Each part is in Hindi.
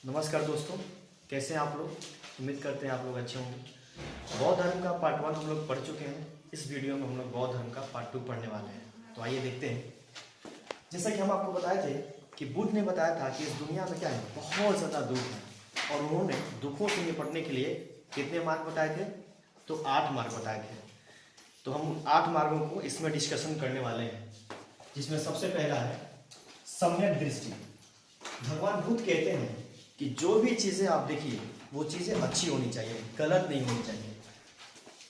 नमस्कार दोस्तों, कैसे हैं आप लोग। उम्मीद करते हैं आप लोग अच्छे होंगे। बौद्ध धर्म का पार्ट 1 हम लोग पढ़ चुके हैं। इस वीडियो में हम लोग बौद्ध धर्म का पार्ट 2 पढ़ने वाले हैं। तो आइए देखते हैं। जैसा कि हम आपको बताए थे कि बुद्ध ने बताया था कि इस दुनिया में क्या है, बहुत ज़्यादा दुख है, और उन्होंने दुखों से निपटने के लिए कितने मार्ग बताए थे, तो 8 मार्ग बताए थे। तो हम 8 मार्गों को इसमें डिस्कशन करने वाले हैं, जिसमें सबसे पहला है सम्यक दृष्टि। भगवान बुद्ध कहते हैं कि जो भी चीज़ें आप देखिए वो चीज़ें अच्छी होनी चाहिए, गलत नहीं होनी चाहिए।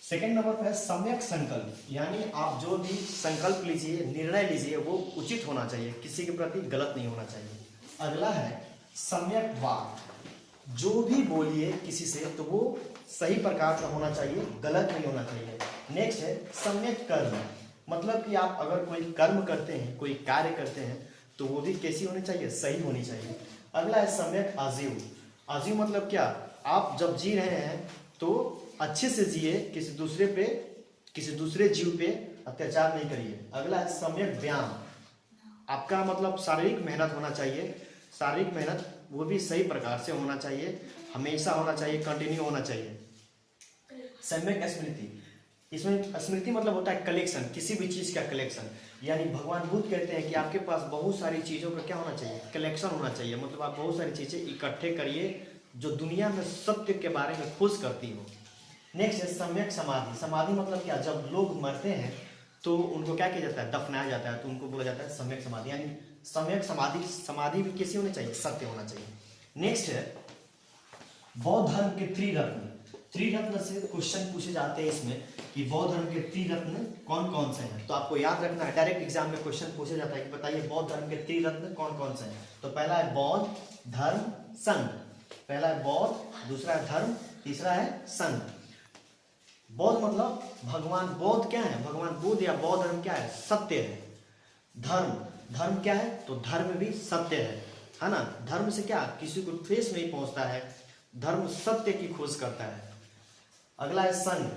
सेकंड नंबर पर है सम्यक संकल्प, यानी आप जो भी संकल्प लीजिए, निर्णय लीजिए, वो उचित होना चाहिए, किसी के प्रति गलत नहीं होना चाहिए। अगला है सम्यक वाक, जो भी बोलिए किसी से तो वो सही प्रकार का होना चाहिए, गलत नहीं होना चाहिए। नेक्स्ट है सम्यक कर्म, मतलब कि आप अगर कोई कर्म करते हैं, कोई कार्य करते हैं, तो वो भी कैसी होनी चाहिए, सही होनी चाहिए। अगला है सम्यक आजीव। आजीव मतलब क्या, आप जब जी रहे हैं तो अच्छे से जिए, किसी दूसरे जीव पे अत्याचार नहीं करिए। अगला है सम्यक व्यायाम, आपका मतलब शारीरिक मेहनत होना चाहिए, शारीरिक मेहनत वो भी सही प्रकार से होना चाहिए, हमेशा होना चाहिए, कंटिन्यू होना चाहिए। सम्यक स्मृति, इसमें स्मृति मतलब होता है कलेक्शन, किसी भी चीज़ का कलेक्शन। यानी भगवान बुद्ध कहते हैं कि आपके पास बहुत सारी चीज़ों का क्या होना चाहिए, कलेक्शन होना चाहिए। मतलब आप बहुत सारी चीज़ें इकट्ठे करिए जो दुनिया में सत्य के बारे में खुश करती हो। नेक्स्ट है सम्यक समाधि। समाधि मतलब क्या, जब लोग मरते हैं तो उनको क्या किया जाता है, दफनाया जाता है, तो उनको बोला जाता है सम्यक समाधि। यानी सम्यक समाधि, समाधि भी कैसी होनी चाहिए, सत्य होना चाहिए। नेक्स्ट है बौद्ध धर्म के त्रिरत्न। त्रिरत्न से क्वेश्चन पूछे जाते हैं इसमें कि बौद्ध धर्म के त्रिरत्न कौन कौन से हैं। तो आपको याद रखना है, डायरेक्ट एग्जाम में क्वेश्चन पूछा जाता है कि बताइए बौद्ध धर्म के त्रिरत्न कौन कौन से हैं। तो पहला है बौद्ध, धर्म, संघ। पहला है बौद्ध, दूसरा है धर्म, तीसरा है संघ। बौद्ध मतलब भगवान बौद्ध क्या है, भगवान बुद्ध या बौद्ध धर्म क्या है, सत्य है। धर्म, धर्म क्या है, तो धर्म भी सत्य है ना। धर्म से क्या, किसी को ठेस नहीं पहुंचता है, धर्म सत्य की खोज करता है। अगला है संघ।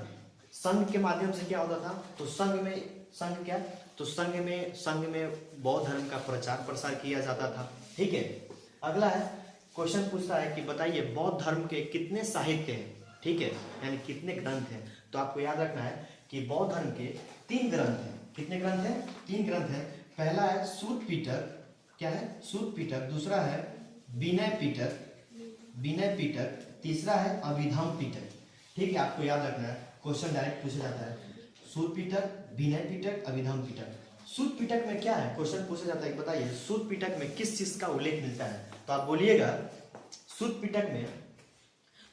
संघ के माध्यम से क्या होता था, तो संघ क्या, तो संघ में बौद्ध धर्म का प्रचार प्रसार किया जाता था। ठीक है। अगला है क्वेश्चन पूछता है कि बताइए बौद्ध धर्म के कितने साहित्य हैं। ठीक है, यानी कितने ग्रंथ हैं। तो आपको याद रखना है कि बौद्ध धर्म के 3 ग्रंथ हैं। कितने ग्रंथ हैं, 3 ग्रंथ हैं। पहला है सूत पिटक, क्या है, सूत पिटक। दूसरा है विनय पिटक, तीसरा है अभिधम पिटक। ठीक है, आपको याद रखना है, क्वेश्चन डायरेक्ट पूछा जाता है। सूत पिटक, विनय पिटक, अभिधम पिटक। सूत पिटक में क्या है, क्वेश्चन पूछा जाता है कि बताइए सूत पिटक में किस चीज का उल्लेख मिलता है। तो आप बोलिएगा सूत पिटक में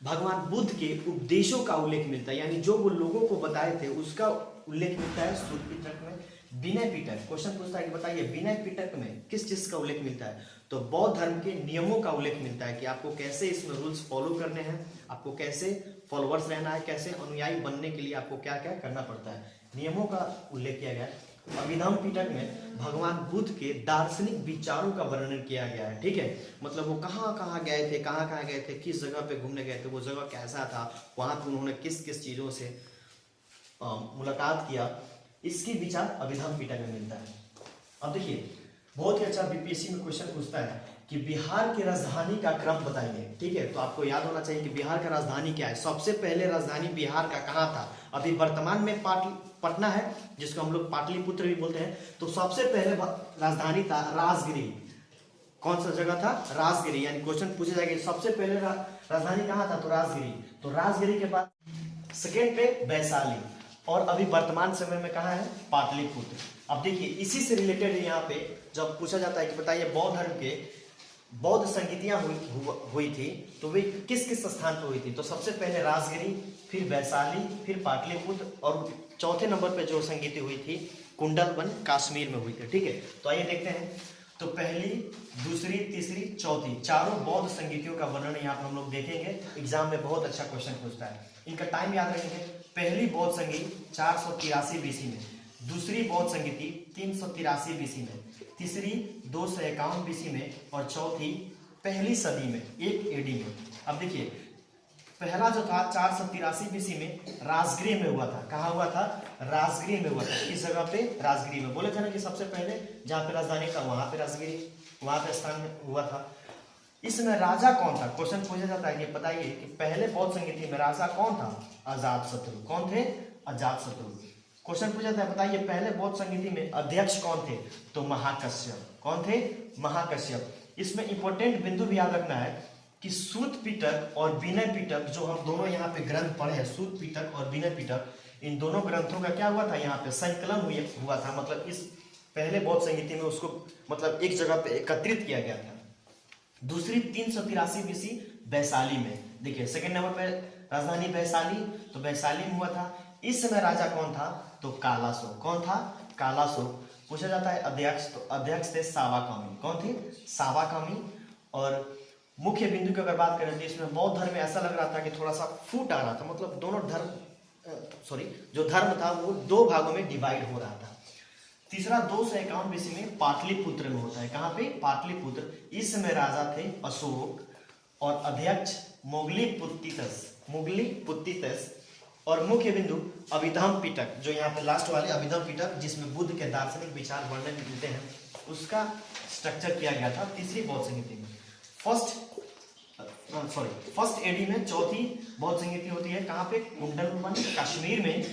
भगवान बुद्ध के उपदेशों का उल्लेख मिलता है, यानी जो वो लोगों को बताए थे उसका उल्लेख मिलता है सूत पिटक में। विनय पिटक, क्वेश्चन पूछता है कि बताइए विनय पिटक में किस चीज का उल्लेख मिलता है। तो बौद्ध धर्म के नियमों का उल्लेख मिलता है कि आपको कैसे इसमें रूल्स फॉलो करने हैं, आपको कैसे फॉलोअर्स रहना है, कैसे अनुयायी बनने के लिए आपको क्या क्या करना पड़ता है, नियमों का उल्लेख किया गया है। अभिधम पिटक में भगवान बुद्ध के दार्शनिक विचारों का वर्णन किया गया है। ठीक है, मतलब वो कहाँ कहाँ गए थे, किस जगह पे घूमने गए थे, वो जगह कैसा था, वहां पे उन्होंने किस किस चीजों से मुलाकात किया, इसकी विचार अभिधम पिटक में मिलता है। अब देखिए बहुत ही अच्छा बीपीएससी में क्वेश्चन पूछता है कि बिहार की राजधानी का क्रम बताइए। ठीक है, तो आपको याद होना चाहिए कि बिहार का राजधानी क्या है। सबसे पहले राजधानी बिहार का कहाँ था, अभी वर्तमान में पटना है, जिसको हम लोग पाटलिपुत्र भी बोलते हैं। तो सबसे पहले राजधानी था राजगिरी। कौन सा जगह था, राजगिरी। यानी क्वेश्चन पूछा जाएगा सबसे पहले राजधानी कहाँ था, तो राजगिरी। तो राजगिरी के बाद सेकेंड पे वैशाली, और अभी वर्तमान समय में कहाँ है, पाटलिपुत्र। अब देखिए इसी से रिलेटेड यहाँ पे जब पूछा जाता है कि बताइए बौद्ध धर्म के बौद्ध संगीतियाँ हुई थी तो वे किस किस स्थान पर हुई थी। तो सबसे पहले राजगिरी, फिर वैशाली, फिर पाटलिपुत्र, और चौथे नंबर पे जो संगीति हुई थी कुंडलवन, कश्मीर में हुई थी। ठीक है, तो आइए देखते हैं। तो पहली, दूसरी, तीसरी, चौथी, चारों बौद्ध संगीतियों का वर्णन यहाँ पर हम लोग देखेंगे। एग्जाम में बहुत अच्छा क्वेश्चन पूछता है, इनका टाइम याद रखेंगे। पहली बौद्ध संगीत 483 बीसी में, दूसरी बौद्ध संगीति 383 बीसी में, तीसरी 251 बीसी में, और चौथी पहली सदी में 1 एडी में। अब देखिए पहला जो था 483 बीसी में राजगृह में हुआ था। कहाँ हुआ था, राजगृह में हुआ था। किस जगह पे, राजगृह में। बोले थे ना कि सबसे पहले जहाँ पे राजधानी था वहां पे राजगृह, वहां पे स्थान में हुआ था। इसमें राजा कौन था? क्वेश्चन पूछा जाता है कि बताइए कि पहले बौद्ध संगीति में राजा कौन था? अजातशत्रु। कौन थे? अजातशत्रु। क्वेश्चन पूछा जाता है बताइए पहले बौद्ध संगीति में अध्यक्ष कौन थे? तो महाकश्यप। कौन थे? महाकश्यप। इसमें इंपॉर्टेंट बिंदु भी याद रखना है कि सूत पिटक और विनय पिटक, जो हम दोनों यहाँ पे ग्रंथ पढ़े हैं, सूत पिटक और विनय पिटक, इन दोनों ग्रंथों का क्या हुआ था? यहाँ पे संकलन हुआ था। मतलब इस पहले बौद्ध संगीति में उसको मतलब एक जगह पे एकत्रित किया गया था। दूसरी 383 BC वैशाली में। देखिए सेकंड नंबर पे राजधानी वैशाली, तो वैशाली में हुआ था। इस समय राजा कौन था? तो कालाशोक। कौन था? कालाशोक। पूछा जाता है अध्यक्ष, तो अध्यक्ष थे सावाकामी। कौन थे? सावाकामी। और मुख्य बिंदु की अगर बात करें तो इसमें बौद्ध धर्म में ऐसा लग रहा था कि थोड़ा सा फूट आ रहा था, मतलब दोनों धर्म जो धर्म था वो दो भागों में डिवाइड हो रहा था। तीसरा 251 BC में पाटलिपुत्र में होता है। कहाँ पे? पाटलिपुत्र। इस समय राजा थे अशोक और अध्यक्ष मुगलीपुत्तितस। और मुख्य बिंदु अभिधम पिटक, जो यहाँ पे लास्ट वाले अभिधम पिटक, जिसमें बुद्ध के दार्शनिक विचार वर्णन मिलते हैं, उसका स्ट्रक्चर किया गया था तीसरी बौद्ध संगीति में। फर्स्ट एडी में चौथी बौद्ध संगीति होती है। कहाँ पे? कुंडलवन कश्मीर में,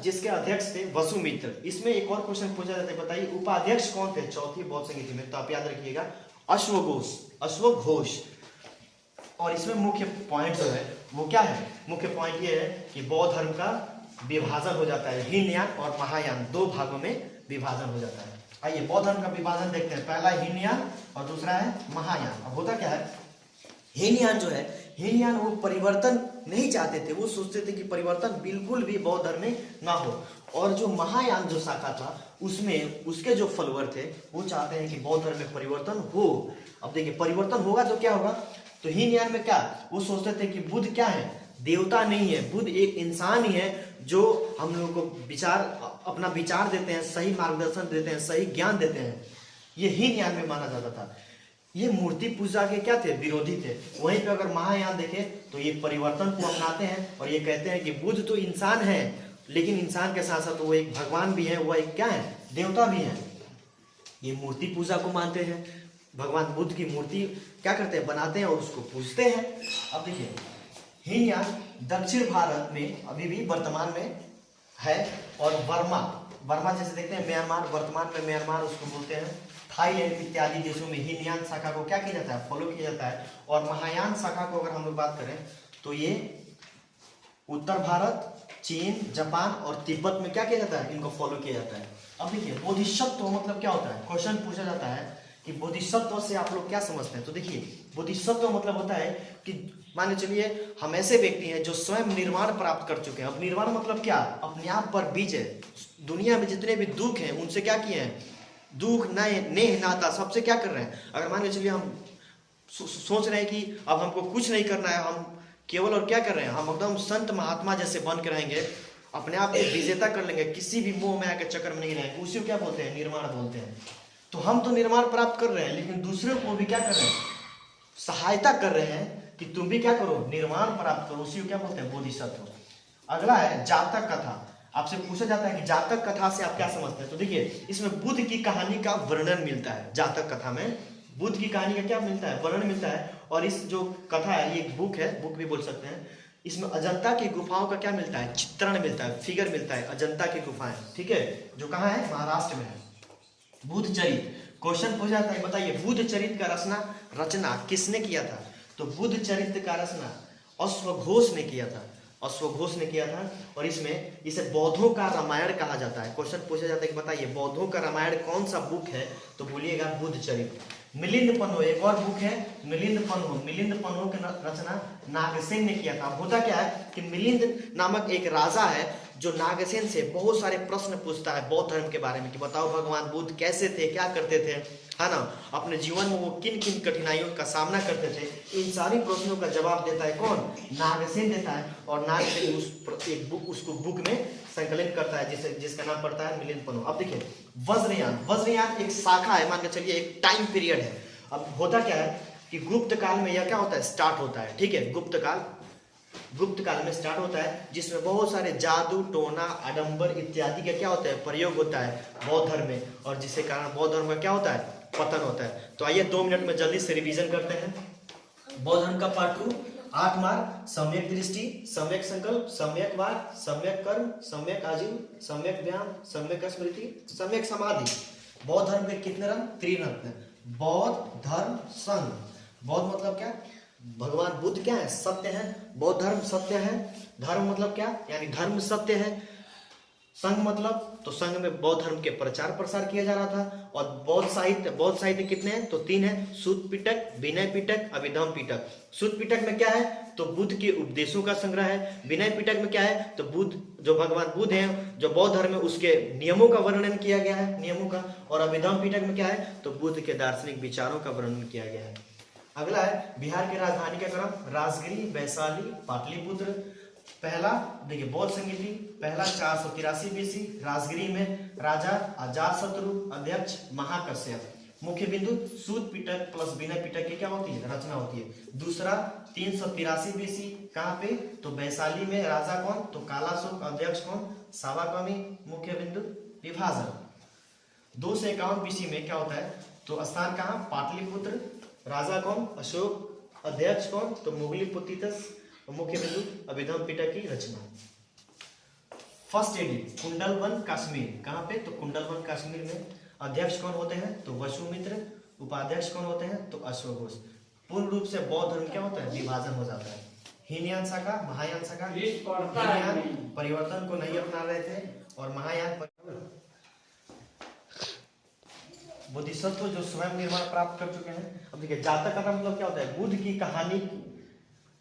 जिसके अध्यक्ष थे वसुमित्र। इसमें एक और क्वेश्चन पूछा जाता है बताइए उपाध्यक्ष कौन थे चौथी बौद्ध संगीति में? तो आप याद रखिएगा अश्वघोष। और इसमें मुख्य पॉइंट जो है वो क्या है? मुख्य पॉइंट ये है कि बौद्ध धर्म का विभाजन हो जाता है, हीनयान और महायान दो भागों में विभाजन हो जाता है। आइए बौद्ध धर्म का विभाजन देखते हैं। पहला हीनयान और दूसरा है महायान। अब होता क्या है, हीनयान जो है, हीनयान वो परिवर्तन नहीं चाहते थे, वो सोचते थे कि परिवर्तन बिल्कुल भी बौद्ध धर्म में ना हो। और जो महायान जो शाखा था उसमें उसके जो फॉलोअर थे वो चाहते हैं कि बौद्ध धर्म में परिवर्तन हो। अब देखिए परिवर्तन होगा तो क्या होगा? तो हीनयान में क्या, वो सोचते थे कि बुद्ध क्या है? देवता नहीं है, बुद्ध एक इंसान ही है जो हम लोगों को अपना विचार देते हैं, सही मार्गदर्शन देते हैं, सही ज्ञान देते हैं। ये हीनयान में माना जाता था। ये मूर्ति पूजा के क्या थे? विरोधी थे। वहीं पे अगर महायान देखें तो ये परिवर्तन को अपनाते हैं और ये कहते हैं कि बुद्ध तो इंसान है, लेकिन इंसान के साथ साथ वो एक भगवान भी है, वो एक क्या है? देवता भी है। ये मूर्ति पूजा को मानते हैं। भगवान बुद्ध की मूर्ति क्या करते हैं? बनाते हैं और उसको पूजते हैं। अब देखिए हीनयान दक्षिण भारत में अभी भी वर्तमान में है। और वर्मा जैसे देखते हैं म्यांमार, वर्तमान में म्यांमार उसको बोलते हैं। थाईलैंड इत्यादि देशों में हीनयान शाखा को क्या किया जाता है? फॉलो किया जाता है। और महायान शाखा को अगर हम लोग बात करें तो ये उत्तर भारत, चीन, जापान और तिब्बत में क्या किया जाता है? इनको फॉलो किया जाता है। अब देखिए बोधिसत्व मतलब क्या होता है? क्वेश्चन पूछा जाता है कि बोधिसत्व से आप लोग क्या समझते हैं? तो देखिए बोधिसत्व मतलब होता है कि मान चलिए हम ऐसे व्यक्ति हैं जो स्वयं निर्वाण प्राप्त कर चुके हैं। अब निर्वाण मतलब क्या? अपने आप पर विजय। दुनिया में जितने भी दुख हैं उनसे क्या किए हैं? दुख नेह नाता सबसे क्या कर रहे हैं? अगर मान के चलिए हम सोच रहे हैं कि अब हमको कुछ नहीं करना है, हम केवल और क्या कर रहे हैं? हम एकदम संत महात्मा जैसे बन के रहेंगे, अपने आप को विजेता कर लेंगे, किसी भी मोह माया के चक्कर में नहीं रहेंगे, उसी को क्या बोलते हैं? निर्वाण बोलते हैं। तो हम तो निर्वाण प्राप्त कर रहे हैं, लेकिन दूसरों को भी क्या कर रहे हैं? सहायता कर रहे हैं कि तुम भी क्या करो? निर्वाण प्राप्त करो। उसी को क्या बोलते हैं? बोधिसत्व। अगला है जातक कथा। आपसे पूछा जाता है कि जातक कथा से आप क्या समझते हैं? तो देखिए इसमें बुद्ध की कहानी का वर्णन मिलता है। जातक कथा में बुद्ध की कहानी का क्या मिलता है? वर्णन मिलता है। और इस जो कथा है ये एक बुक है, बुक भी बोल सकते हैं। इसमें अजंता की गुफाओं का क्या मिलता है? चित्रण मिलता है, फिगर मिलता है। अजंता की गुफाएं, ठीक है, जो कहाँ है? महाराष्ट्र में है। बुद्ध चरित, क्वेश्चन पूछा जाता है बताइए बुद्ध चरित का रचना किसने किया था? तो बुद्ध चरित्र का रचना अश्वघोष ने किया था। अश्वघोष ने किया था। और इसमें इसे बौद्धों का रामायण कहा जाता है। क्वेश्चन पूछा जाता है कि बताइए बौद्धों का रामायण कौन सा बुक है? तो बोलिएगा बुद्ध चरित्र। मिलिंद पन्हो एक और बुक है, मिलिंद पन्हो की रचना नागसेन ने किया था। होता क्या है कि मिलिंद नामक एक राजा है जो नागसेन से बहुत सारे प्रश्न पूछता है बौद्ध धर्म के बारे में कि बताओ भगवान बुद्ध कैसे थे, क्या करते थे, है ना, अपने जीवन में वो किन किन कठिनाइयों का सामना करते थे। इन सारी प्रश्नों का जवाब देता है कौन? नागसेन देता है। और नागसेन उसको बुक में संकलित करता है जिसका नाम पड़ता है मिलिंद पन्हो। अब देखिए वज्रयान एक शाखा है, मान के चलिए एक टाइम पीरियड है। अब होता क्या है कि गुप्त काल में यह क्या होता है? स्टार्ट होता है, ठीक है। गुप्त काल में स्टार्ट होता है, जिसमें बहुत सारे जादू, टोना, आडंबर इत्यादि का क्या होता है? प्रयोग होता है बौद्ध धर्म में। और जिसके कारण बौद्ध धर्म का क्या होता है? पतन होता है। तो आइए 2 मिनट में जल्दी से रिवीजन करते हैं। बौद्ध धर्म का पार्ट 2, 8 मार्ग, सम्यक दृष्टि, सम्यक संकल्प, सम्यक वाक, सम्यक कर्म, सम्यक आजीव, सम्यक व्यायाम, सम्यक स्मृति, सम्यक समाधि। बौद्ध धर्म के कितने रंग? 3 रंग। बौद्ध धर्म संघ। बौद्ध मतलब क्या? भगवान बुद्ध क्या है? सत्य है। बौद्ध धर्म सत्य है। धर्म मतलब क्या? यानी धर्म सत्य है। संघ मतलब, तो संघ में बौद्ध धर्म के प्रचार प्रसार किया जा रहा था। और बौद्ध साहित्य कितने हैं? तो 3 हैं, सूत पिटक, विनय पिटक, अभिधम्म पिटक। सूत पिटक में क्या है? तो बुद्ध के उपदेशों का संग्रह है। विनय पिटक में क्या है? तो बुद्ध, जो भगवान बुद्ध हैं, जो बौद्ध धर्म में उसके नियमों का वर्णन किया गया है, नियमों का। और अभिधम्म पिटक में क्या है? तो बुद्ध के दार्शनिक विचारों का वर्णन किया गया है। अगला है बिहार की राजधानी का क्रम, राजगिरी, वैशाली, पाटलिपुत्र। पहला देखिए बौद्ध संगीति, पहला 483 बीसी, राजगिरी में राजा अजातशत्रु, अध्यक्ष महाकश्यप। मुख्य बिंदु सूत पिटक प्लस विनय पिटक की क्या होती है? रचना होती है। दूसरा 383 बीसी, कहाँ पे? तो वैशाली में राजा कौन? तो कालाशोक, अध्यक्ष कौन? सावाकमी। मुख्य बिंदु विभाजन। 251 बीसी में क्या होता है? तो स्थान कहाँ? पाटलिपुत्र। राजा कौन? अशोक। अध्यक्ष कौन? तो मुगली पुतितस। मुख्य बिंदु अभिधम्म पिटक की रचना। फर्स्ट एडी कुंडलवन कश्मीर, कहाँ पे? तो कुंडलवन कश्मीर में। अध्यक्ष कौन होते हैं? तो वसुमित्र। उपाध्यक्ष कौन होते हैं? तो अश्वघोष। पूर्ण रूप से बौद्ध धर्म क्या होता है? विभाजन हो जाता है। हीनयान शाखा, महायान शाखा। हीनयान परिवर्तन को नहीं अपना रहे थे और महायान बोधिसत्व जो स्वयं निर्माण प्राप्त कर चुके हैं। अब देखिए जातक कथा मतलब क्या होता है? बुद्ध की कहानी,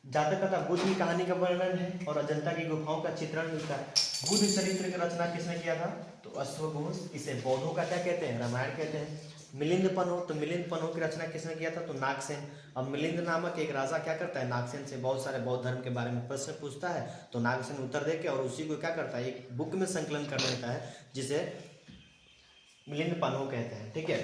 जातक कथा बुद्ध की कहानी का वर्णन है और अजंता की गुफाओं का चित्रण मिलता है। बुद्ध चरित्र की रचना किसने किया था? तो अश्वघोष। इसे बौद्धों का क्या कहते हैं? रामायण कहते हैं। मिलिंद पन्हो, तो मिलिंद पन्हो की रचना किसने किया था? तो नागसेन। अब मिलिंद नामक एक राजा क्या करता है? नागसेन से बहुत सारे बौद्ध धर्म के बारे में प्रश्न पूछता है। तो नागसेन उत्तर देके और उसी को क्या करता है? एक बुक में संकलन कर देता है, जिसे मिलिंद पन्हो कहते हैं। ठीक है।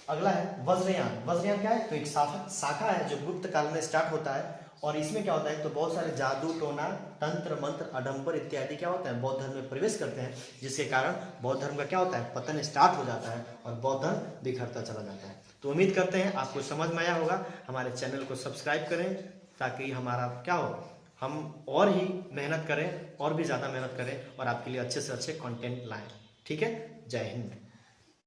अगला है वज्रयान। वज्रयान क्या है? तो एक शाखा है जो गुप्त काल में स्टार्ट होता है। और इसमें क्या होता है? तो बहुत सारे जादू टोना, तंत्र मंत्र, अडंबर इत्यादि क्या होता है? बौद्ध धर्म में प्रवेश करते हैं, जिसके कारण बौद्ध धर्म का क्या होता है? पतन स्टार्ट हो जाता है और बौद्ध धर्म बिखरता चला जाता है। तो उम्मीद करते हैं आपको समझ में आया होगा। हमारे चैनल को सब्सक्राइब करें ताकि हमारा क्या हो, हम और ही मेहनत करें, और भी ज़्यादा मेहनत करें और आपके लिए अच्छे से अच्छे कंटेंट लाएं। ठीक है। जय हिंद।